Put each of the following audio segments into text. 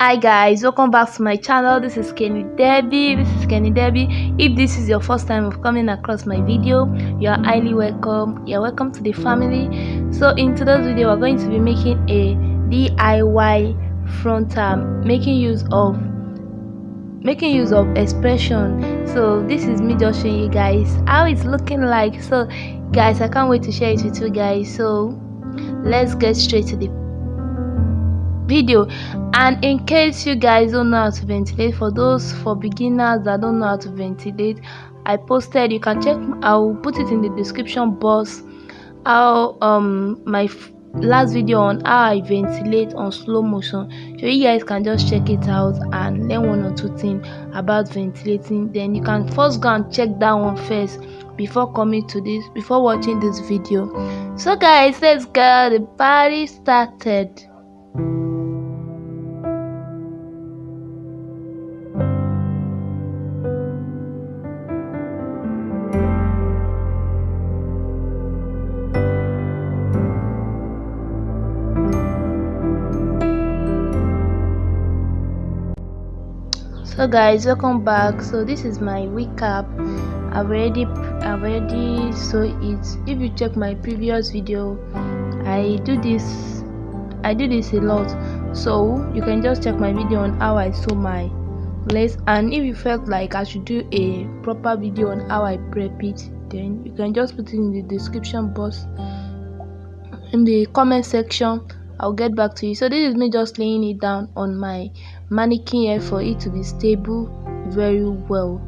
Hi guys, welcome back to my channel. This is Kenny Debbie. If this is your first time of coming across my video, you are highly welcome. You're welcome to the family. So in today's video, we're going to be making a DIY frontal, making use of expression. So this is me just showing you guys how it's looking like. So guys, I can't wait to share it with you guys. So let's get straight to the video. And in case you guys don't know how to ventilate, for beginners that don't know how to ventilate, I posted, you can check, I'll put it in the description box, how my last video on how I ventilate on slow motion, so you guys can just check it out and learn one or two things about ventilating. Then you can first go and check that one first before watching this video. So guys, let's get the party started. So guys, welcome back. So this is my recap. I've already saw it. If you check my previous video, I do this a lot, so you can just check my video on how I sew my lace. And if you felt like I should do a proper video on how I prep it, then you can just put it in the description box, in the comment section. I'll get back to you. So this is me just laying it down on my mannequin here for it to be stable very well.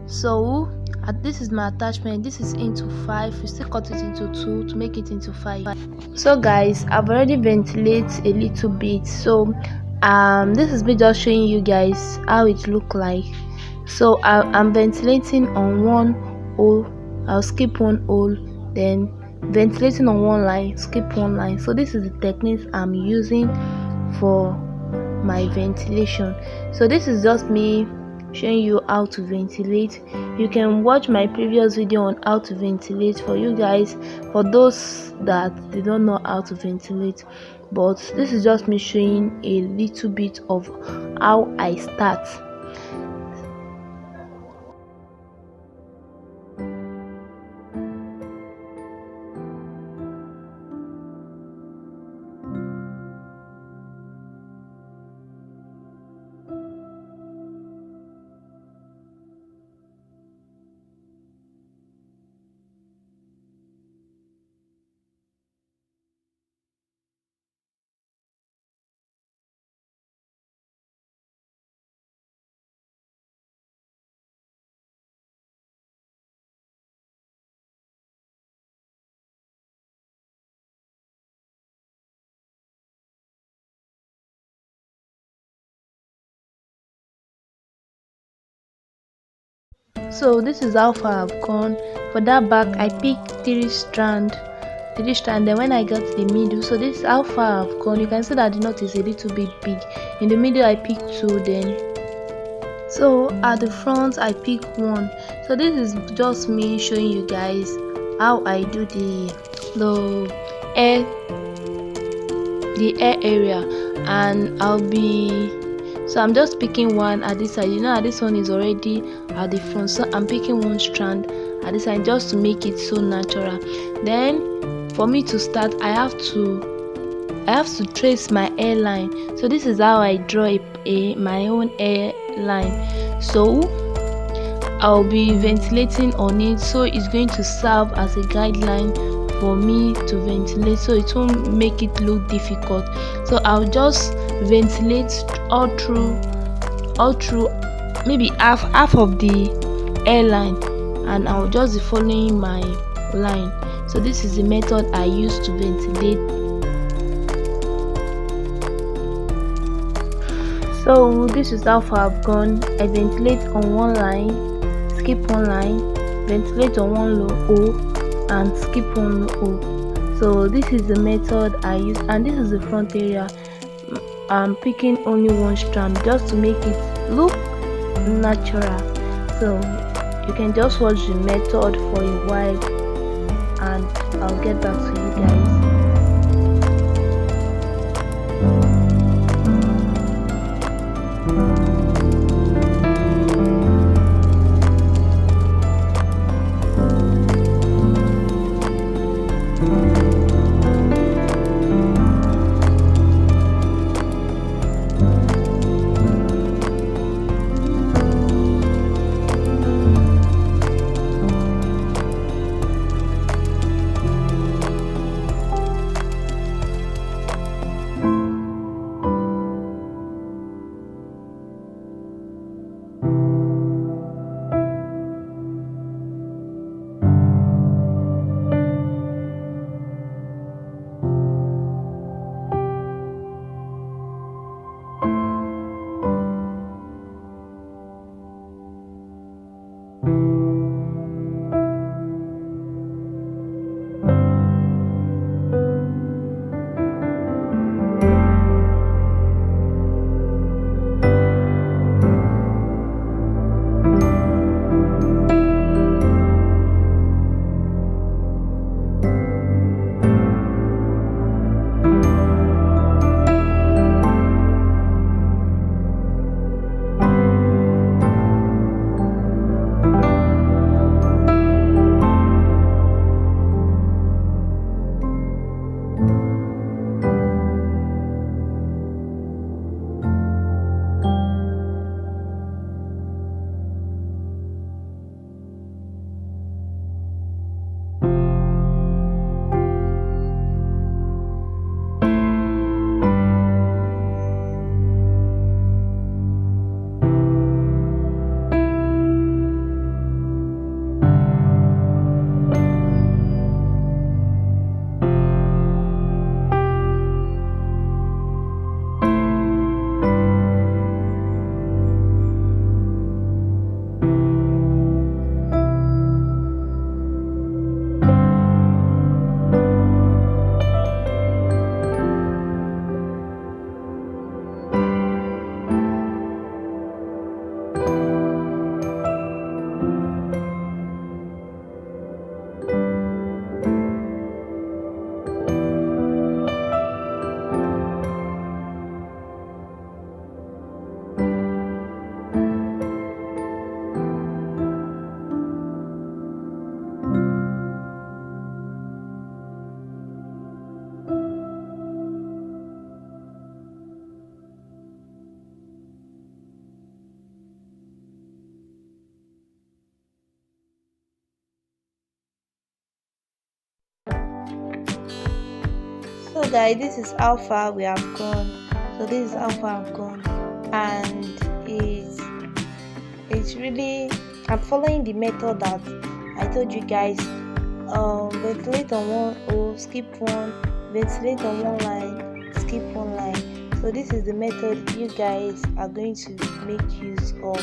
So this is my attachment. This is into 5. We still cut it into 2 to make it into 5. So guys, I've already ventilated a little bit. So this is me just showing you guys how it look like. So I'm ventilating on one hole, I'll skip one hole, then ventilating on one line, skip one line. So this is the techniques I'm using for my ventilation. So this is just me showing you how to ventilate. You can watch my previous video on how to ventilate for you guys, for those that they don't know how to ventilate. But this is just me showing a little bit of how I start. So this is how far I've gone. For that back, I picked 3 strands. Then when I got to the middle, so this is how far I've gone. You can see that the knot is a little bit big. In the middle I picked 2, then so at the front I picked 1. So this is just me showing you guys how I do the air area. And I'm just picking one at this side. You know, this one is already at the front, so I'm picking 1 strand at this side just to make it so natural. Then for me to start, I have to trace my hairline. So this is how I draw my own hairline. So I'll be ventilating on it, so it's going to serve as a guideline for me to ventilate, so it won't make it look difficult. So I'll just ventilate all through maybe half of the airline, and I'll just be following my line. So this is the method I use to ventilate. So this is how far I've gone. I ventilate on one line, skip one line, ventilate on one low hole, and skip one hole. So this is the method I use, and this is the front area. I'm picking only 1 strand just to make it look natural. So you can just watch the method for a while and I'll get back to you guys. guys, this is how far we have gone. So this is how far I've gone, and it's really, I'm following the method that I told you guys. Ventilate on one or skip one, ventilate on one line, skip one line. So this is the method you guys are going to make use of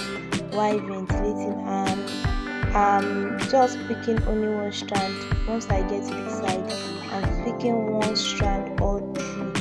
while ventilating, and I'm just picking only one strand. Once I get to the side, I'm picking one strand all through.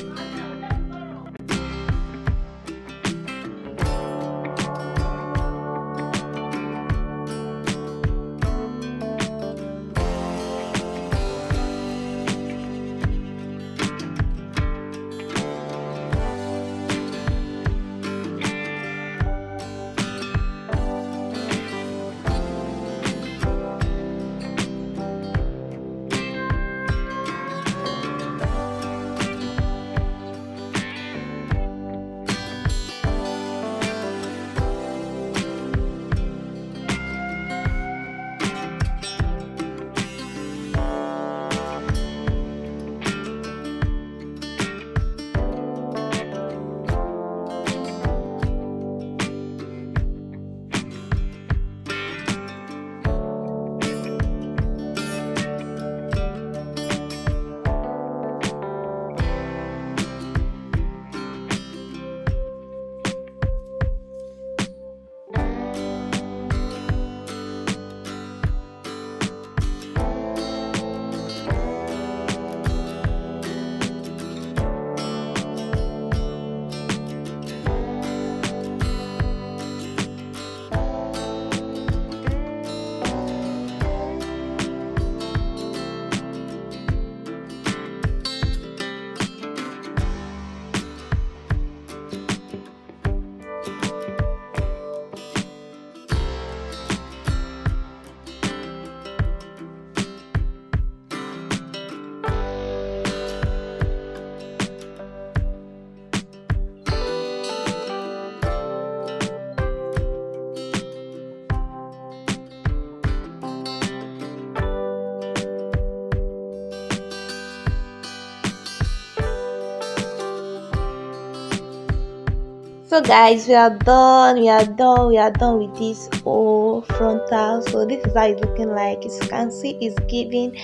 So guys, we are done with this whole frontal. So this is how it's looking like. As you can see, it's giving,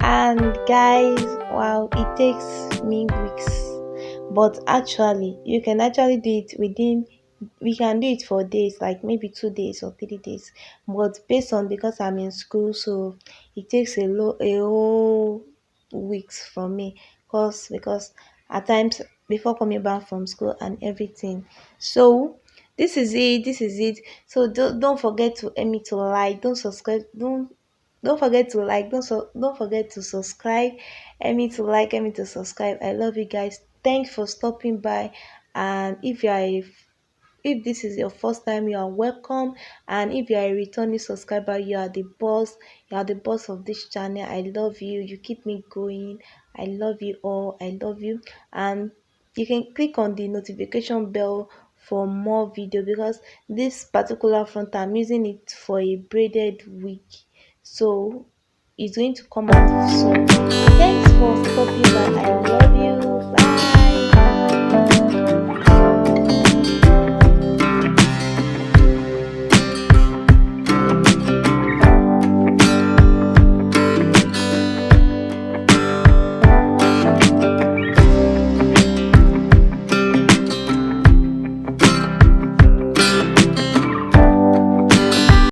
and guys, wow, it takes me weeks, but actually you can actually do it within, we can do it for days, like maybe 2 days or 3 days, but based on, because I'm in school, so it takes a whole weeks for me, because at times before coming back from school and everything. So this is it. So don't forget to help me to like, don't subscribe, don't forget to like, don't forget to subscribe. Help me to like, help me to subscribe. I love you guys. Thanks for stopping by. And if this is your first time, you are welcome. And if you are a returning subscriber, you are the boss. You are the boss of this channel. I love you. You keep me going. I love you all. I love you. And you can click on the notification bell for more video, because this particular front, I'm using it for a braided wig, so it's going to come out soon. Thanks for stopping by. I love you. Bye.